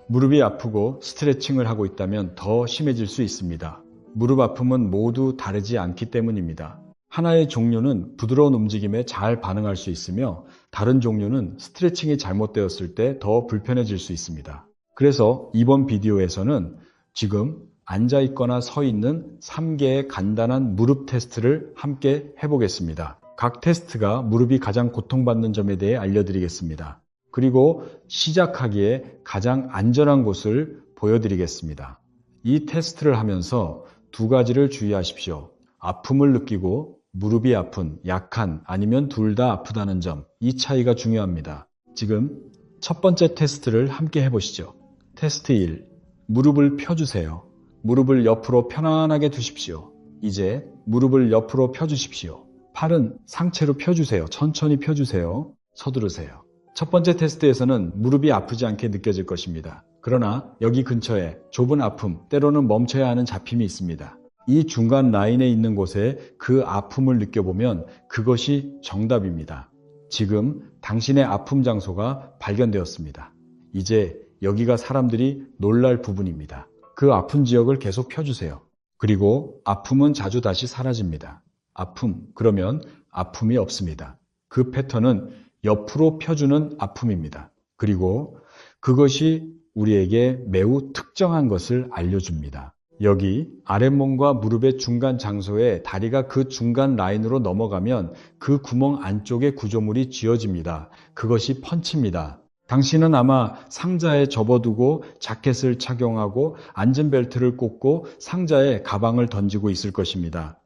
무릎이 아프고 스트레칭을 하고 있다면 더 심해질 수 있습니다. 무릎 아픔은 모두 다르지 않기 때문입니다. 하나의 종류는 부드러운 움직임에 잘 반응할 수 있으며 다른 종류는 스트레칭이 잘못되었을 때 더 불편해질 수 있습니다. 그래서 이번 비디오에서는 지금 앉아 있거나 서 있는 3개의 간단한 무릎 테스트를 함께 해보겠습니다. 각 테스트가 무릎이 가장 고통받는 점에 대해 알려드리겠습니다. 그리고 시작하기에 가장 안전한 곳을 보여드리겠습니다. 이 테스트를 하면서 두 가지를 주의하십시오. 아픔을 느끼고 무릎이 아픈, 약한, 아니면 둘 다 아프다는 점, 이 차이가 중요합니다. 지금 첫 번째 테스트를 함께 해보시죠. 테스트 1. 무릎을 펴주세요. 무릎을 옆으로 편안하게 두십시오. 이제 무릎을 옆으로 펴주십시오. 팔은 상체로 펴주세요. 천천히 펴주세요. 서두르세요. 첫 번째 테스트에서는 무릎이 아프지 않게 느껴질 것입니다. 그러나 여기 근처에 좁은 아픔, 때로는 멈춰야 하는 잡힘이 있습니다. 이 중간 라인에 있는 곳에 그 아픔을 느껴보면 그것이 정답입니다. 지금 당신의 아픔 장소가 발견되었습니다. 이제 여기가 사람들이 놀랄 부분입니다. 그 아픈 지역을 계속 펴주세요. 그리고 아픔은 자주 다시 사라집니다. 아픔, 그러면 아픔이 없습니다. 그 패턴은 옆으로 펴주는 아픔입니다. 그리고 그것이 우리에게 매우 특정한 것을 알려줍니다. 여기 아랫몸과 무릎의 중간 장소에 다리가 그 중간 라인으로 넘어가면 그 구멍 안쪽에 구조물이 쥐어집니다. 그것이 펀치입니다. 당신은 아마 상자에 접어두고 자켓을 착용하고 안전벨트를 꽂고 상자에 가방을 던지고 있을 것입니다.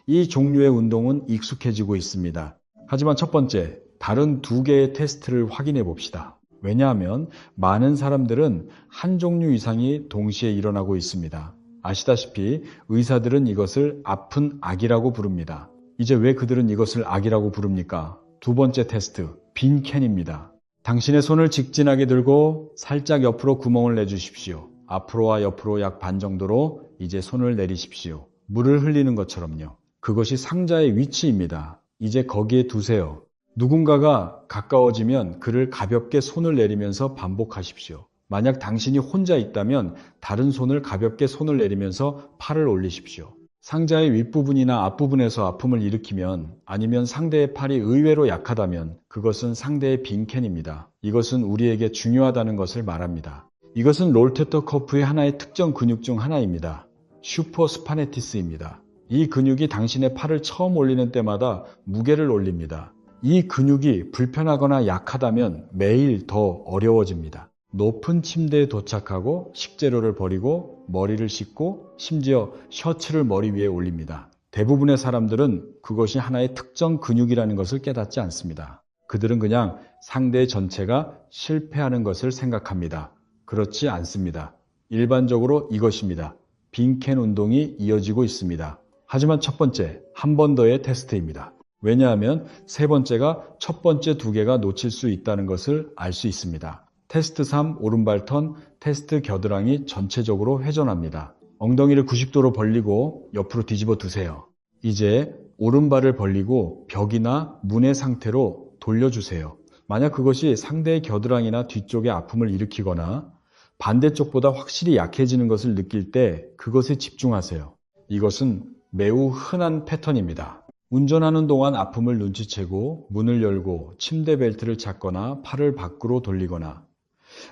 이 종류의 운동은 익숙해지고 있습니다. 하지만 첫 번째, 다른 두 개의 테스트를 확인해 봅시다. 왜냐하면 많은 사람들은 한 종류 이상이 동시에 일어나고 있습니다. 아시다시피 의사들은 이것을 아픈 악이라고 부릅니다. 이제 왜 그들은 이것을 악이라고 부릅니까? 두 번째 테스트, 빈 캔입니다. 당신의 손을 직진하게 들고 살짝 옆으로 구멍을 내주십시오. 앞으로와 옆으로 약 반 정도로 이제 손을 내리십시오. 물을 흘리는 것처럼요. 그것이 상자의 위치입니다. 이제 거기에 두세요. 누군가가 가까워지면 그를 가볍게 손을 내리면서 반복하십시오. 만약 당신이 혼자 있다면 다른 손을 가볍게 손을 내리면서 팔을 올리십시오. 상자의 윗부분이나 앞부분에서 아픔을 일으키면 아니면 상대의 팔이 의외로 약하다면 그것은 상대의 빈캔입니다. 이것은 우리에게 중요하다는 것을 말합니다. 이것은 롤테터 커프의 하나의 특정 근육 중 하나입니다. 슈퍼스파네티스입니다. 이 근육이 당신의 팔을 처음 올리는 때마다 무게를 올립니다. 이 근육이 불편하거나 약하다면 매일 더 어려워집니다. 높은 침대에 도착하고 식재료를 버리고 머리를 씻고 심지어 셔츠를 머리 위에 올립니다. 대부분의 사람들은 그것이 하나의 특정 근육이라는 것을 깨닫지 않습니다. 그들은 그냥 상대 전체가 실패하는 것을 생각합니다. 그렇지 않습니다. 일반적으로 이것입니다. 빈캔 운동이 이어지고 있습니다. 하지만 첫 번째, 한 번 더의 테스트입니다. 왜냐하면 세 번째가 첫 번째 두 개가 놓칠 수 있다는 것을 알 수 있습니다. 테스트 3, 오른발 턴, 테스트 겨드랑이 전체적으로 회전합니다. 엉덩이를 90도로 벌리고 옆으로 뒤집어 두세요. 이제 오른발을 벌리고 벽이나 문의 상태로 돌려주세요. 만약 그것이 상대의 겨드랑이나 뒤쪽에 아픔을 일으키거나 반대쪽보다 확실히 약해지는 것을 느낄 때 그것에 집중하세요. 이것은 매우 흔한 패턴입니다. 운전하는 동안 아픔을 눈치채고 문을 열고 침대 벨트를 찾거나 팔을 밖으로 돌리거나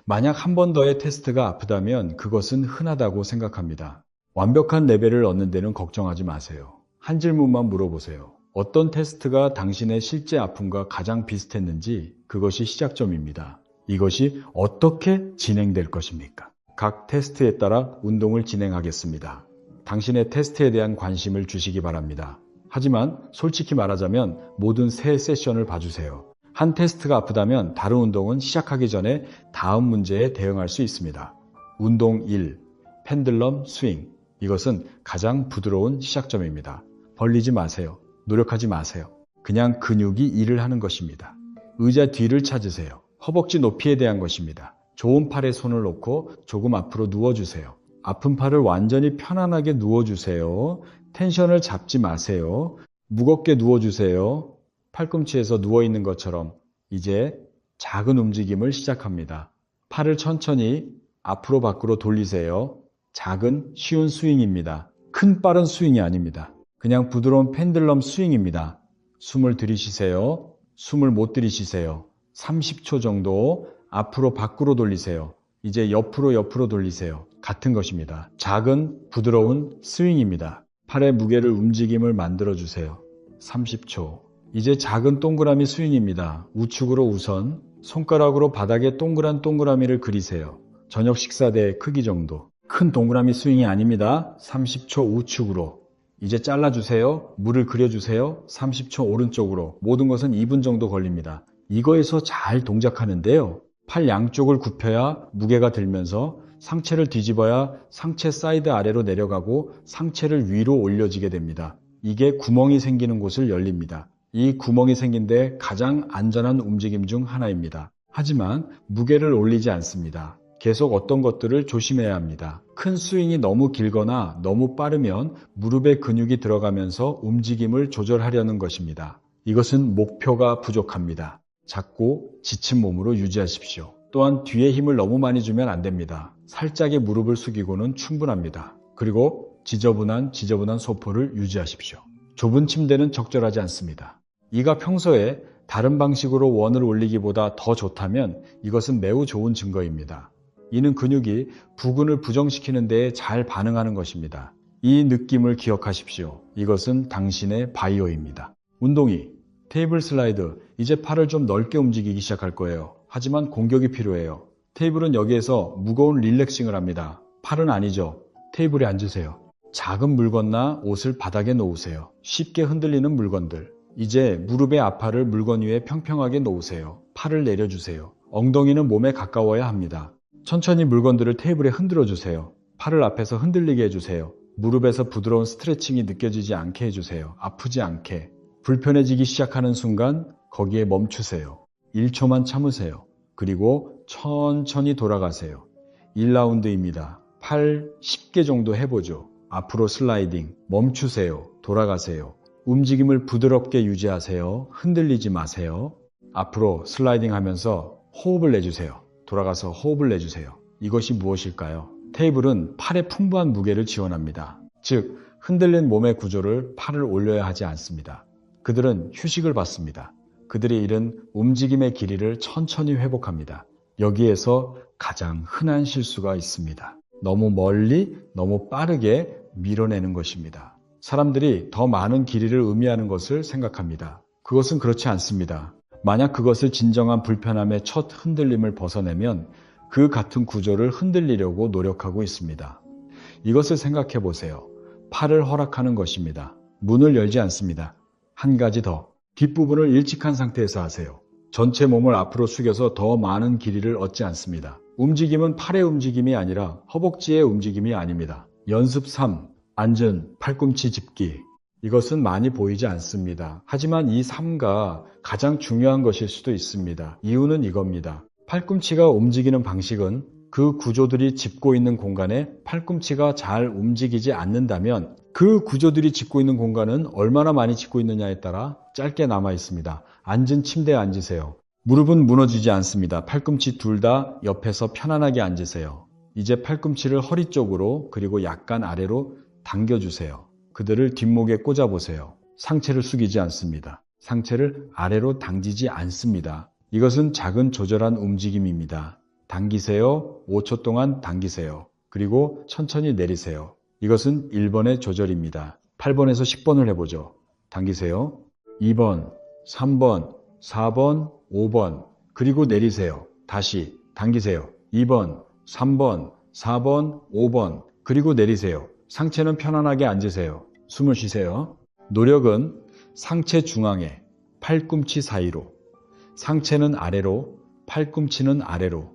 만약 한 번 더의 테스트가 아프다면 그것은 흔하다고 생각합니다. 완벽한 레벨을 얻는 데는 걱정하지 마세요. 한 질문만 물어보세요. 어떤 테스트가 당신의 실제 아픔과 가장 비슷했는지 그것이 시작점입니다. 이것이 어떻게 진행될 것입니까? 각 테스트에 따라 운동을 진행하겠습니다. 당신의 테스트에 대한 관심을 주시기 바랍니다. 하지만 솔직히 말하자면 모든 세 세션을 봐주세요. 한 테스트가 아프다면 다른 운동은 시작하기 전에 다음 문제에 대응할 수 있습니다. 운동 1. 펜들럼 스윙. 이것은 가장 부드러운 시작점입니다. 벌리지 마세요. 노력하지 마세요. 그냥 근육이 일을 하는 것입니다. 의자 뒤를 찾으세요. 허벅지 높이에 대한 것입니다. 좋은 팔에 손을 놓고 조금 앞으로 누워주세요. 아픈 팔을 완전히 편안하게 누워주세요. 텐션을 잡지 마세요. 무겁게 누워주세요. 팔꿈치에서 누워있는 것처럼 이제 작은 움직임을 시작합니다. 팔을 천천히 앞으로 밖으로 돌리세요. 작은 쉬운 스윙입니다. 큰 빠른 스윙이 아닙니다. 그냥 부드러운 펜들럼 스윙입니다. 숨을 들이쉬세요. 숨을 못 들이쉬세요. 30초 정도 앞으로 밖으로 돌리세요. 이제 옆으로 돌리세요. 같은 것입니다. 작은 부드러운 스윙입니다. 팔의 무게를 움직임을 만들어주세요. 30초. 이제 작은 동그라미 스윙입니다. 우측으로 우선 손가락으로 바닥에 동그란 동그라미를 그리세요. 저녁 식사대의 크기 정도. 큰 동그라미 스윙이 아닙니다. 30초 우측으로. 이제 잘라주세요. 물을 그려주세요. 30초 오른쪽으로. 모든 것은 2분 정도 걸립니다. 이거에서 잘 동작하는데요. 팔 양쪽을 굽혀야 무게가 들면서 상체를 뒤집어야 상체 사이드 아래로 내려가고 상체를 위로 올려지게 됩니다. 이게 구멍이 생기는 곳을 열립니다. 이 구멍이 생긴 데 가장 안전한 움직임 중 하나입니다. 하지만 무게를 올리지 않습니다. 계속 어떤 것들을 조심해야 합니다. 큰 스윙이 너무 길거나 너무 빠르면 무릎에 근육이 들어가면서 움직임을 조절하려는 것입니다. 이것은 목표가 부족합니다. 작고 지친 몸으로 유지하십시오. 또한 뒤에 힘을 너무 많이 주면 안 됩니다. 살짝의 무릎을 숙이고는 충분합니다. 그리고 지저분한 소포를 유지하십시오. 좁은 침대는 적절하지 않습니다. 이가 평소에 다른 방식으로 원을 올리기보다 더 좋다면 이것은 매우 좋은 증거입니다. 이는 근육이 부근을 부정시키는 데에 잘 반응하는 것입니다. 이 느낌을 기억하십시오. 이것은 당신의 바이오입니다. 운동이, 테이블 슬라이드, 이제 팔을 좀 넓게 움직이기 시작할 거예요. 하지만 공격이 필요해요. 테이블은 여기에서 무거운 릴렉싱을 합니다. 팔은 아니죠. 테이블에 앉으세요. 작은 물건이나 옷을 바닥에 놓으세요. 쉽게 흔들리는 물건들. 이제 무릎의 앞팔을 물건 위에 평평하게 놓으세요. 팔을 내려주세요. 엉덩이는 몸에 가까워야 합니다. 천천히 물건들을 테이블에 흔들어 주세요. 팔을 앞에서 흔들리게 해주세요. 무릎에서 부드러운 스트레칭이 느껴지지 않게 해주세요. 아프지 않게. 불편해지기 시작하는 순간 거기에 멈추세요. 1초만 참으세요. 그리고 천천히 돌아가세요. 1라운드입니다. 팔 10개 정도 해보죠. 앞으로 슬라이딩, 멈추세요. 돌아가세요. 움직임을 부드럽게 유지하세요. 흔들리지 마세요. 앞으로 슬라이딩 하면서 호흡을 내주세요. 돌아가서 호흡을 내주세요. 이것이 무엇일까요? 테이블은 팔에 풍부한 무게를 지원합니다. 즉, 흔들린 몸의 구조를 팔을 올려야 하지 않습니다. 그들은 휴식을 받습니다. 그들의 일은 움직임의 길이를 천천히 회복합니다. 여기에서 가장 흔한 실수가 있습니다. 너무 멀리, 너무 빠르게 밀어내는 것입니다. 사람들이 더 많은 길이를 의미하는 것을 생각합니다. 그것은 그렇지 않습니다. 만약 그것을 진정한 불편함의 첫 흔들림을 벗어내면 그 같은 구조를 흔들리려고 노력하고 있습니다. 이것을 생각해 보세요. 팔을 허락하는 것입니다. 문을 열지 않습니다. 한 가지 더. 뒷부분을 일직한 상태에서 하세요. 전체 몸을 앞으로 숙여서 더 많은 길이를 얻지 않습니다. 움직임은 팔의 움직임이 아니라 허벅지의 움직임이 아닙니다. 연습 3. 앉은 팔꿈치 짚기. 이것은 많이 보이지 않습니다. 하지만 이 3가 가장 중요한 것일 수도 있습니다. 이유는 이겁니다. 팔꿈치가 움직이는 방식은 그 구조들이 짚고 있는 공간에 팔꿈치가 잘 움직이지 않는다면 그 구조들이 짚고 있는 공간은 얼마나 많이 짚고 있느냐에 따라 짧게 남아 있습니다. 앉은 침대에 앉으세요. 무릎은 무너지지 않습니다. 팔꿈치 둘 다 옆에서 편안하게 앉으세요. 이제 팔꿈치를 허리 쪽으로 그리고 약간 아래로 당겨주세요. 그들을 뒷목에 꽂아보세요. 상체를 숙이지 않습니다. 상체를 아래로 당기지 않습니다. 이것은 작은 조절한 움직임입니다. 당기세요. 5초 동안 당기세요. 그리고 천천히 내리세요. 이것은 1번의 조절입니다. 8번에서 10번을 해보죠. 당기세요. 2번, 3번, 4번, 5번, 그리고 내리세요. 다시 당기세요. 2번, 3번, 4번, 5번, 그리고 내리세요. 상체는 편안하게 앉으세요. 숨을 쉬세요. 노력은 상체 중앙에, 팔꿈치 사이로, 상체는 아래로, 팔꿈치는 아래로,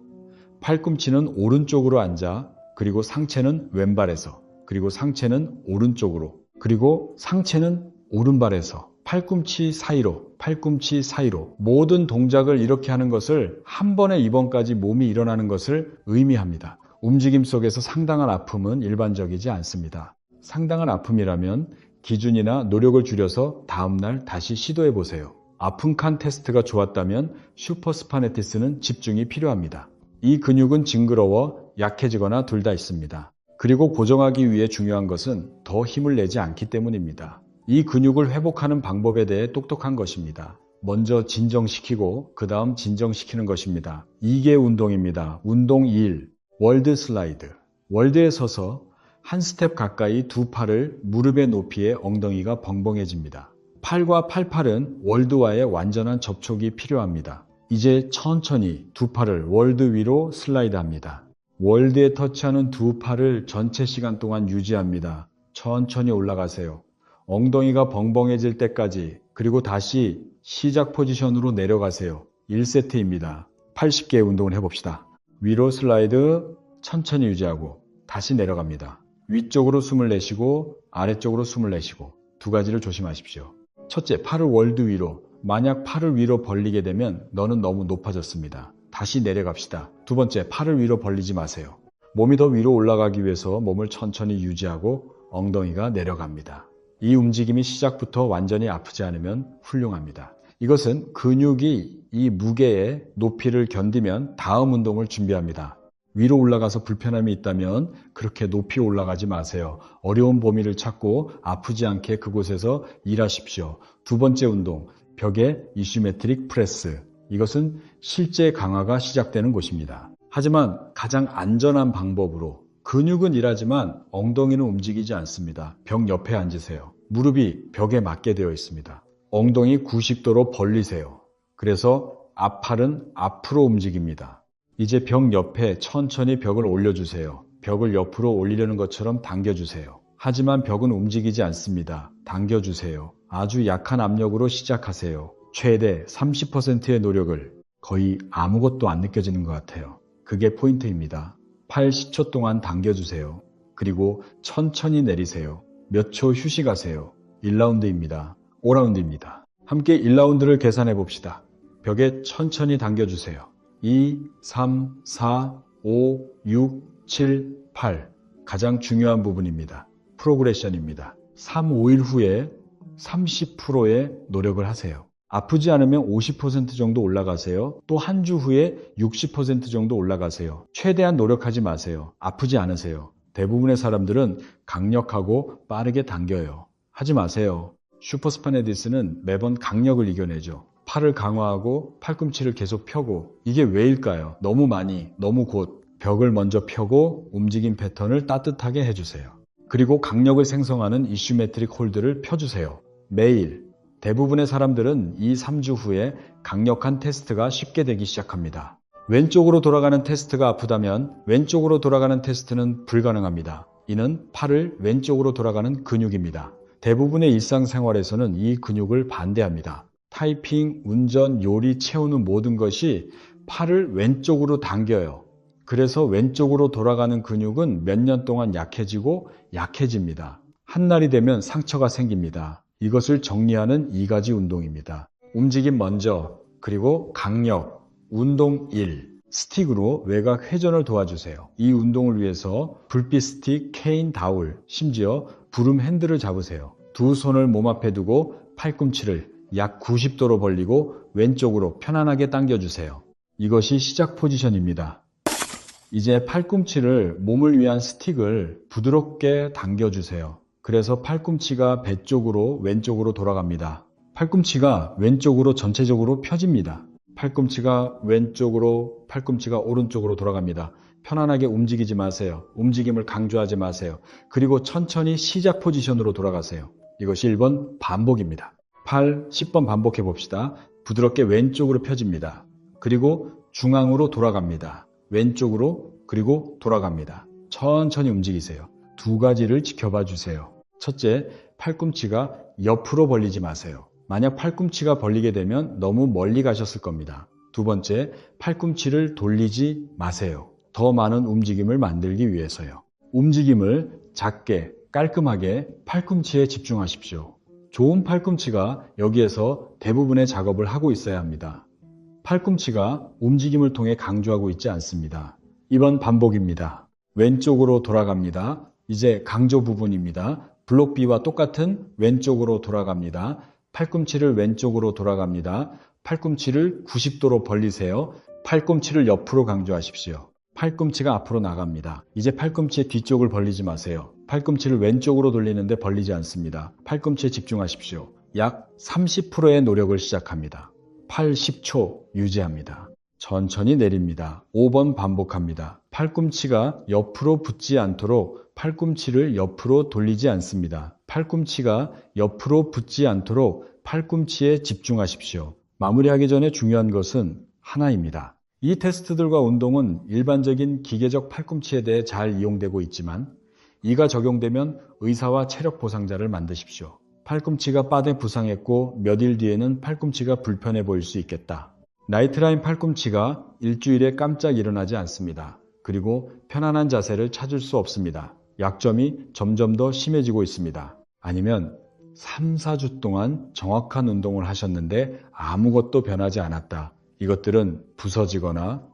팔꿈치는 오른쪽으로 앉아, 그리고 상체는 왼발에서, 그리고 상체는 오른쪽으로, 그리고 상체는 오른발에서, 팔꿈치 사이로, 팔꿈치 사이로. 모든 동작을 이렇게 하는 것을 한 번에 2번까지 몸이 일어나는 것을 의미합니다. 움직임 속에서 상당한 아픔은 일반적이지 않습니다. 상당한 아픔이라면 기준이나 노력을 줄여서 다음날 다시 시도해 보세요. 아픈 칸 테스트가 좋았다면 슈퍼스파네티스는 집중이 필요합니다. 이 근육은 징그러워 약해지거나 둘 다 있습니다. 그리고 고정하기 위해 중요한 것은 더 힘을 내지 않기 때문입니다. 이 근육을 회복하는 방법에 대해 똑똑한 것입니다. 먼저 진정시키고 그 다음 진정시키는 것입니다. 이게 운동입니다. 운동 1. 월드 슬라이드. 월드에 서서 한 스텝 가까이 두 팔을 무릎의 높이에 엉덩이가 벙벙해집니다. 팔과 팔팔은 월드와의 완전한 접촉이 필요합니다. 이제 천천히 두 팔을 월드 위로 슬라이드 합니다. 월드에 터치하는 두 팔을 전체 시간 동안 유지합니다. 천천히 올라가세요. 엉덩이가 벙벙해질 때까지, 그리고 다시 시작 포지션으로 내려가세요. 1세트입니다. 80개의 운동을 해봅시다. 위로 슬라이드, 천천히 유지하고 다시 내려갑니다. 위쪽으로 숨을 내쉬고 아래쪽으로 숨을 내쉬고 두 가지를 조심하십시오. 첫째, 팔을 월드 위로. 만약 팔을 위로 벌리게 되면 너는 너무 높아졌습니다. 다시 내려갑시다. 두 번째, 팔을 위로 벌리지 마세요. 몸이 더 위로 올라가기 위해서 몸을 천천히 유지하고 엉덩이가 내려갑니다. 이 움직임이 시작부터 완전히 아프지 않으면 훌륭합니다. 이것은 근육이 이 무게의 높이를 견디면 다음 운동을 준비합니다. 위로 올라가서 불편함이 있다면 그렇게 높이 올라가지 마세요. 어려운 범위를 찾고 아프지 않게 그곳에서 일하십시오. 두 번째 운동, 벽의 이슈메트릭 프레스. 이것은 실제 강화가 시작되는 곳입니다. 하지만 가장 안전한 방법으로, 근육은 일하지만 엉덩이는 움직이지 않습니다. 벽 옆에 앉으세요. 무릎이 벽에 맞게 되어 있습니다. 엉덩이 90도로 벌리세요. 그래서 앞팔은 앞으로 움직입니다. 이제 벽 옆에 천천히 벽을 올려주세요. 벽을 옆으로 올리려는 것처럼 당겨주세요. 하지만 벽은 움직이지 않습니다. 당겨주세요. 아주 약한 압력으로 시작하세요. 최대 30%의 노력을. 거의 아무것도 안 느껴지는 것 같아요. 그게 포인트입니다. 팔 10초 동안 당겨주세요. 그리고 천천히 내리세요. 몇 초 휴식하세요. 1라운드입니다. 5라운드입니다. 함께 1라운드를 계산해 봅시다. 벽에 천천히 당겨주세요. 2, 3, 4, 5, 6, 7, 8. 가장 중요한 부분입니다. 프로그레션입니다. 3, 5일 후에 30%의 노력을 하세요. 아프지 않으면 50% 정도 올라가세요. 또 한 주 후에 60% 정도 올라가세요. 최대한 노력하지 마세요. 아프지 않으세요. 대부분의 사람들은 강력하고 빠르게 당겨요. 하지 마세요. 슈퍼스파네디스는 매번 강력을 이겨내죠. 팔을 강화하고 팔꿈치를 계속 펴고. 이게 왜일까요? 너무 많이, 너무 곧. 벽을 먼저 펴고 움직임 패턴을 따뜻하게 해주세요. 그리고 강력을 생성하는 이슈메트릭 홀드를 펴주세요. 매일. 대부분의 사람들은 2, 3주 후에 강력한 테스트가 쉽게 되기 시작합니다. 왼쪽으로 돌아가는 테스트가 아프다면 왼쪽으로 돌아가는 테스트는 불가능합니다. 이는 팔을 왼쪽으로 돌아가는 근육입니다. 대부분의 일상생활에서는 이 근육을 반대합니다. 타이핑, 운전, 요리, 채우는 모든 것이 팔을 왼쪽으로 당겨요. 그래서 왼쪽으로 돌아가는 근육은 몇 년 동안 약해지고 약해집니다. 한날이 되면 상처가 생깁니다. 이것을 정리하는 2가지 운동입니다. 움직임 먼저, 그리고 강력. 운동 1. 스틱으로 외곽 회전을 도와주세요. 이 운동을 위해서 불빛 스틱, 케인 다울, 심지어 부름 핸들을 잡으세요. 두 손을 몸 앞에 두고 팔꿈치를 약 90도로 벌리고 왼쪽으로 편안하게 당겨주세요. 이것이 시작 포지션입니다. 이제 팔꿈치를 몸을 위한 스틱을 부드럽게 당겨주세요. 그래서 팔꿈치가 배 쪽으로 왼쪽으로 돌아갑니다. 팔꿈치가 왼쪽으로 전체적으로 펴집니다. 팔꿈치가 왼쪽으로, 팔꿈치가 오른쪽으로 돌아갑니다. 편안하게 움직이지 마세요. 움직임을 강조하지 마세요. 그리고 천천히 시작 포지션으로 돌아가세요. 이것이 1번 반복입니다. 팔 10번 반복해 봅시다. 부드럽게 왼쪽으로 펴집니다. 그리고 중앙으로 돌아갑니다. 왼쪽으로, 그리고 돌아갑니다. 천천히 움직이세요. 두 가지를 지켜봐 주세요. 첫째, 팔꿈치가 옆으로 벌리지 마세요. 만약 팔꿈치가 벌리게 되면 너무 멀리 가셨을 겁니다. 두 번째, 팔꿈치를 돌리지 마세요. 더 많은 움직임을 만들기 위해서요. 움직임을 작게, 깔끔하게 팔꿈치에 집중하십시오. 좋은 팔꿈치가 여기에서 대부분의 작업을 하고 있어야 합니다. 팔꿈치가 움직임을 통해 강조하고 있지 않습니다. 이번 반복입니다. 왼쪽으로 돌아갑니다. 이제 강조 부분입니다. 블록 B와 똑같은 왼쪽으로 돌아갑니다. 팔꿈치를 왼쪽으로 돌아갑니다. 팔꿈치를 90도로 벌리세요. 팔꿈치를 옆으로 강조하십시오. 팔꿈치가 앞으로 나갑니다. 이제 팔꿈치의 뒤쪽을 벌리지 마세요. 팔꿈치를 왼쪽으로 돌리는데 벌리지 않습니다. 팔꿈치에 집중하십시오. 약 30%의 노력을 시작합니다. 80초 유지합니다. 천천히 내립니다. 5번 반복합니다. 팔꿈치가 옆으로 붙지 않도록 팔꿈치를 옆으로 돌리지 않습니다. 팔꿈치가 옆으로 붙지 않도록 팔꿈치에 집중하십시오. 마무리하기 전에 중요한 것은 하나입니다. 이 테스트들과 운동은 일반적인 기계적 팔꿈치에 대해 잘 이용되고 있지만 이가 적용되면 의사와 체력 보상자를 만드십시오. 팔꿈치가 빠대 부상했고 몇 일 뒤에는 팔꿈치가 불편해 보일 수 있겠다. 나이트라인 팔꿈치가 일주일에 깜짝 일어나지 않습니다. 그리고 편안한 자세를 찾을 수 없습니다. 약점이 점점 더 심해지고 있습니다. 아니면 3, 4주 동안 정확한 운동을 하셨는데 아무것도 변하지 않았다. 이것들은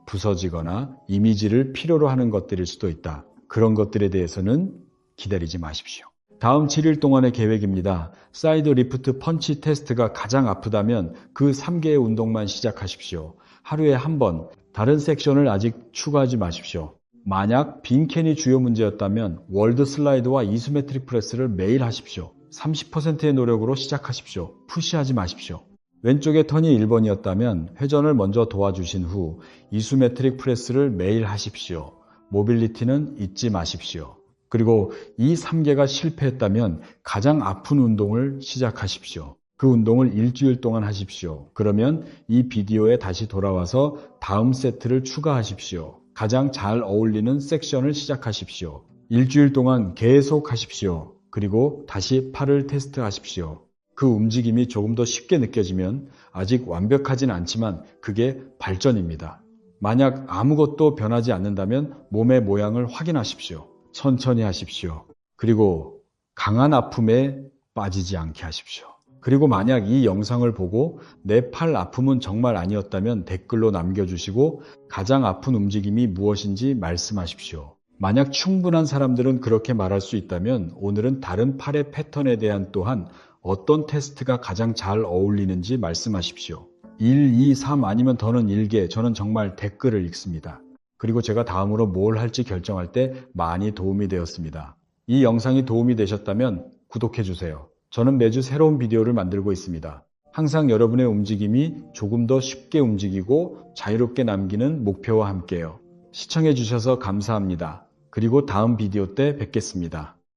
부서지거나 이미지를 필요로 하는 것들일 수도 있다. 그런 것들에 대해서는 기다리지 마십시오. 다음 7일 동안의 계획입니다. 사이드 리프트 펀치 테스트가 가장 아프다면 그 3개의 운동만 시작하십시오. 하루에 한 번, 다른 섹션을 아직 추가하지 마십시오. 만약 빈캔이 주요 문제였다면 월드 슬라이드와 이소메트릭 프레스를 매일 하십시오. 30%의 노력으로 시작하십시오. 푸시하지 마십시오. 왼쪽의 턴이 1번이었다면 회전을 먼저 도와주신 후 이소메트릭 프레스를 매일 하십시오. 모빌리티는 잊지 마십시오. 그리고 이 3개가 실패했다면 가장 아픈 운동을 시작하십시오. 그 운동을 일주일 동안 하십시오. 그러면 이 비디오에 다시 돌아와서 다음 세트를 추가하십시오. 가장 잘 어울리는 섹션을 시작하십시오. 일주일 동안 계속 하십시오. 그리고 다시 팔을 테스트하십시오. 그 움직임이 조금 더 쉽게 느껴지면 아직 완벽하진 않지만 그게 발전입니다. 만약 아무것도 변하지 않는다면 몸의 모양을 확인하십시오. 천천히 하십시오. 그리고 강한 아픔에 빠지지 않게 하십시오. 그리고 만약 이 영상을 보고 내 팔 아픔은 정말 아니었다면 댓글로 남겨주시고 가장 아픈 움직임이 무엇인지 말씀하십시오. 만약 충분한 사람들은 그렇게 말할 수 있다면 오늘은 다른 팔의 패턴에 대한 또한 어떤 테스트가 가장 잘 어울리는지 말씀하십시오. 1, 2, 3 아니면 더는 1개 저는 정말 댓글을 읽습니다. 그리고 제가 다음으로 뭘 할지 결정할 때 많이 도움이 되었습니다. 이 영상이 도움이 되셨다면 구독해주세요. 저는 매주 새로운 비디오를 만들고 있습니다. 항상 여러분의 움직임이 조금 더 쉽게 움직이고 자유롭게 남기는 목표와 함께요. 시청해주셔서 감사합니다. 그리고 다음 비디오 때 뵙겠습니다.